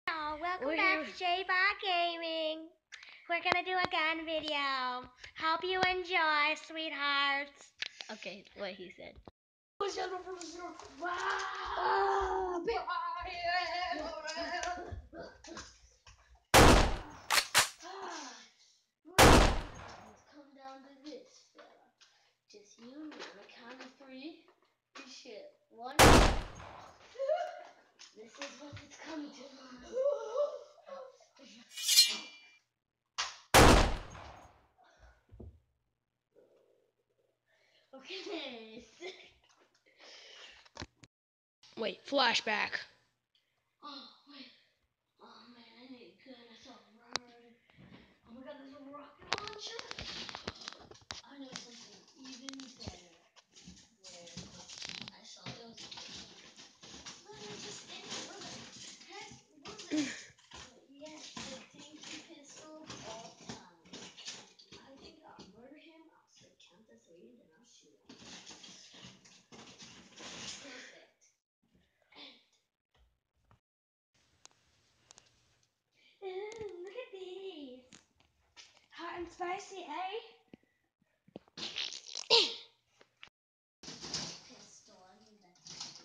Welcome back to J-Bot Gaming. We're gonna do a gun video. Hope you enjoy, sweethearts. Okay, what he said. Come down to this, fella. Just you and me. On the count of three, you shit. One. This is what it's coming to. Okay. Wait, flashback. Oh, wait. Oh, man, I need to get myself right. Oh my god, there's a rocket launcher? I know something even better. Where I saw those. Man, I just ate it. Where the heck was it? Yes, the dinky pistol all time. I think I'll murder him. I'll say count to three, and then I'll shoot him. Perfect. Ooh, look at these. Hot and spicy, eh? Pistol. I need that pistol.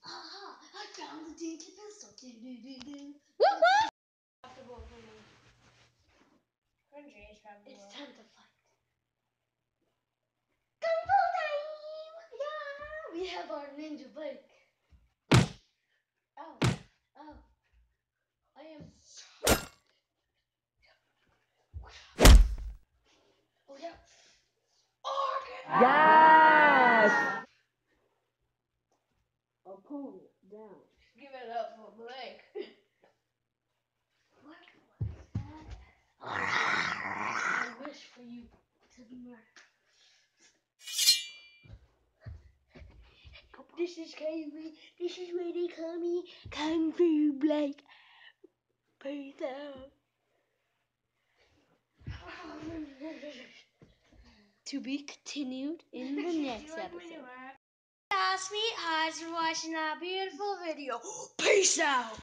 Aha! I found the dinky pistol. Do do do do. Woohoo! It's time to fight. Kung Fu time! Yeah, we have our ninja bike. Ow! Ow! I am. Oh yeah. Yes! Opponent down. Give it up for Blake. What was that? I wish for you to be murdered. This is crazy. This is where they call me Kung Fu Blake. Peace out. To be continued in the next episode. Sweethearts, for watching our beautiful video. Peace out.